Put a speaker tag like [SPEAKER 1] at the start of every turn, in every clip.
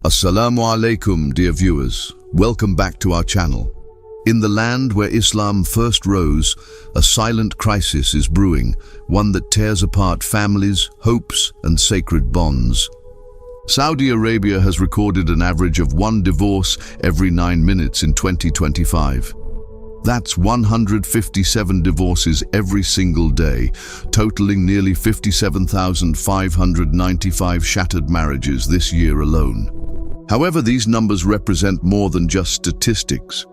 [SPEAKER 1] Assalamu alaikum, dear viewers. Welcome back to our channel. In the land where Islam first rose, a silent crisis is brewing, one that tears apart families, hopes, and sacred bonds. Saudi Arabia has recorded an average of one divorce every 9 minutes in 2025. That's 157 divorces every single day, totaling nearly 57,595 shattered marriages this year alone. However, these numbers represent more than just statistics.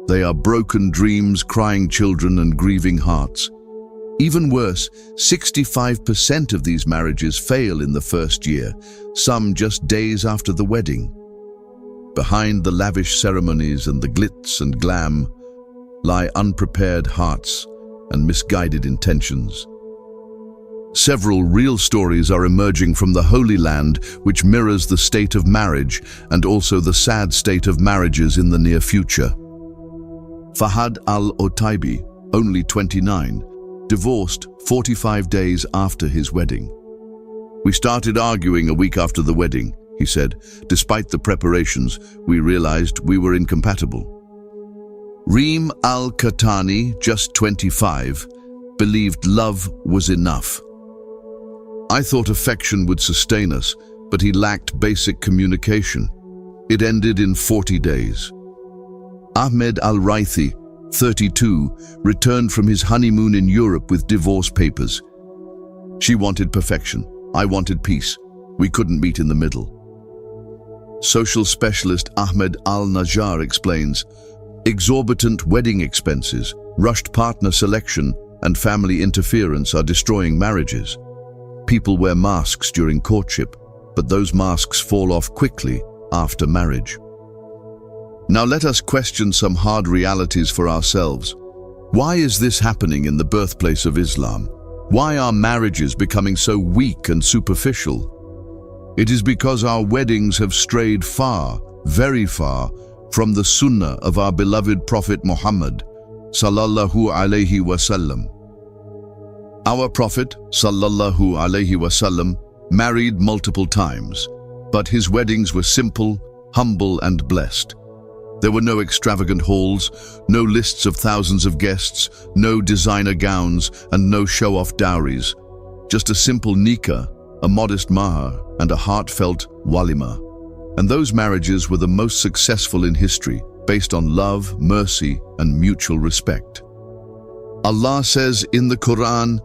[SPEAKER 1] They are broken dreams, crying children, and grieving hearts. Even worse, 65% of these marriages fail in the first year, some just days after the wedding. Behind the lavish ceremonies and the glitz and glam lie unprepared hearts and misguided intentions. Several real stories are emerging from the Holy Land which mirrors the state of marriage and also the sad state of marriages in the near future. Fahad al-Otaibi, only 29, divorced 45 days after his wedding. "We started arguing a week after the wedding," he said. "Despite the preparations, we realized we were incompatible." Reem al-Katani, just 25, believed love was enough. "I thought affection would sustain us, but he lacked basic communication. It ended in 40 days. Ahmed al-Raithi, 32, returned from his honeymoon in Europe with divorce papers. "She wanted perfection. I wanted peace. We couldn't meet in the middle." Social specialist Ahmed al-Najjar explains, "Exorbitant wedding expenses, rushed partner selection, and family interference are destroying marriages. People wear masks during courtship, but those masks fall off quickly after marriage." Now let us question some hard realities for ourselves. Why is this happening in the birthplace of Islam? Why are marriages becoming so weak and superficial? It is because our weddings have strayed far, very far, from the sunnah of our beloved Prophet Muhammad, sallallahu alaihi wasallam. Our Prophet, sallallahu alaihi wasallam, married multiple times, but his weddings were simple, humble, and blessed. There were no extravagant halls, no lists of thousands of guests, no designer gowns, and no show-off dowries. Just a simple nikah, a modest mahar, and a heartfelt walima. And those marriages were the most successful in history, based on love, mercy, and mutual respect. Allah says in the Quran,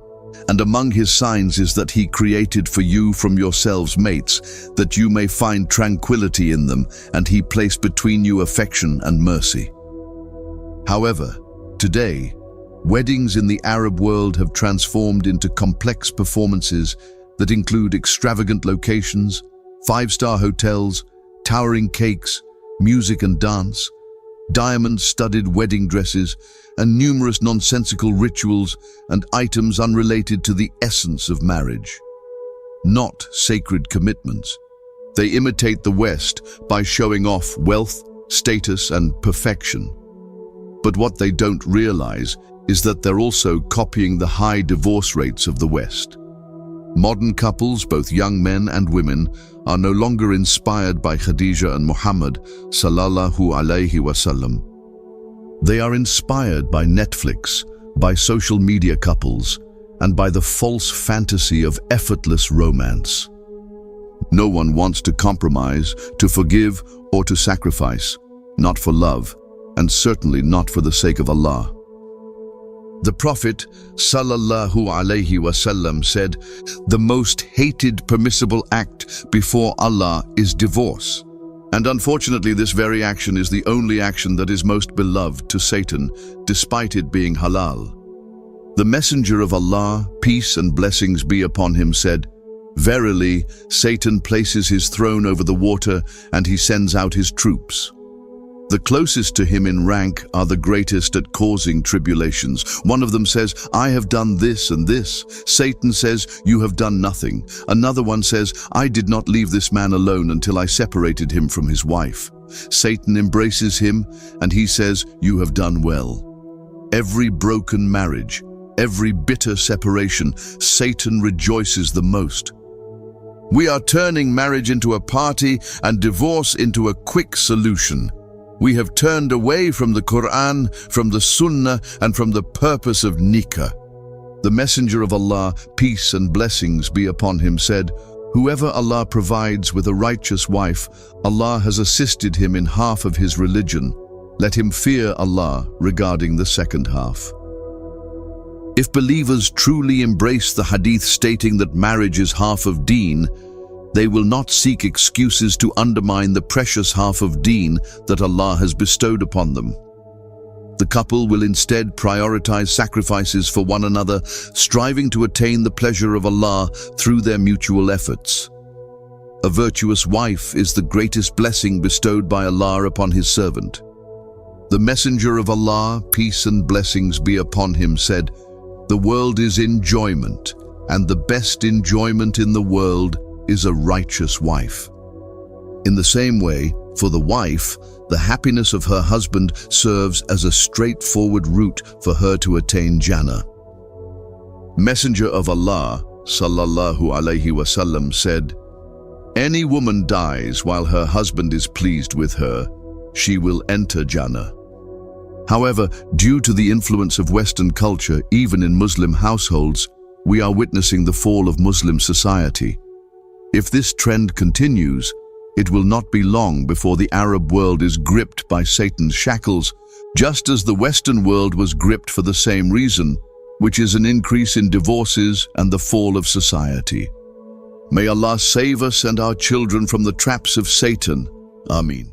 [SPEAKER 1] "And among his signs is that he created for you from yourselves mates, that you may find tranquility in them, and he placed between you affection and mercy." However, today, weddings in the Arab world have transformed into complex performances that include extravagant locations, five-star hotels, towering cakes, music and dance, diamond-studded wedding dresses, and numerous nonsensical rituals and items unrelated to the essence of marriage. Not sacred commitments. They imitate the West by showing off wealth, status, and perfection. But what they don't realize is that they're also copying the high divorce rates of the West. Modern couples, both young men and women, are no longer inspired by Khadija and Muhammad, sallallahu alaihi wasallam. They are inspired by Netflix, by social media couples, and by the false fantasy of effortless romance. No one wants to compromise, to forgive, or to sacrifice, not for love, and certainly not for the sake of Allah. The Prophet, sallallahu alaihi wasallam, said, "The most hated permissible act before Allah is divorce." And unfortunately, this very action is the only action that is most beloved to Satan, despite it being halal. The Messenger of Allah, peace and blessings be upon him, said, "Verily, Satan places his throne over the water, and he sends out his troops. The closest to him in rank are the greatest at causing tribulations. One of them says, 'I have done this and this.' Satan says, 'You have done nothing.' Another one says, 'I did not leave this man alone until I separated him from his wife.' Satan embraces him, and he says, 'You have done well.' Every broken marriage, every bitter separation, Satan rejoices the most. We are turning marriage into a party and divorce into a quick solution. We have turned away from the Quran, from the Sunnah, and from the purpose of nikah. The Messenger of Allah, peace and blessings be upon him, said, "Whoever Allah provides with a righteous wife, Allah has assisted him in half of his religion. Let him fear Allah regarding the second half." If believers truly embrace the hadith stating that marriage is half of deen, they will not seek excuses to undermine the precious half of deen that Allah has bestowed upon them. The couple will instead prioritize sacrifices for one another, striving to attain the pleasure of Allah through their mutual efforts. A virtuous wife is the greatest blessing bestowed by Allah upon His servant. The Messenger of Allah, peace and blessings be upon him, said, "The world is enjoyment, and the best enjoyment in the world is a righteous wife." In the same way, for the wife, the happiness of her husband serves as a straightforward route for her to attain Jannah. Messenger of Allah, sallallahu alaihi wasallam, said, "Any woman dies while her husband is pleased with her, she will enter Jannah." However, due to the influence of Western culture, even in Muslim households, we are witnessing the fall of Muslim society. If this trend continues, it will not be long before the Arab world is gripped by Satan's shackles, just as the Western world was gripped for the same reason, which is an increase in divorces and the fall of society. May Allah save us and our children from the traps of Satan. Ameen.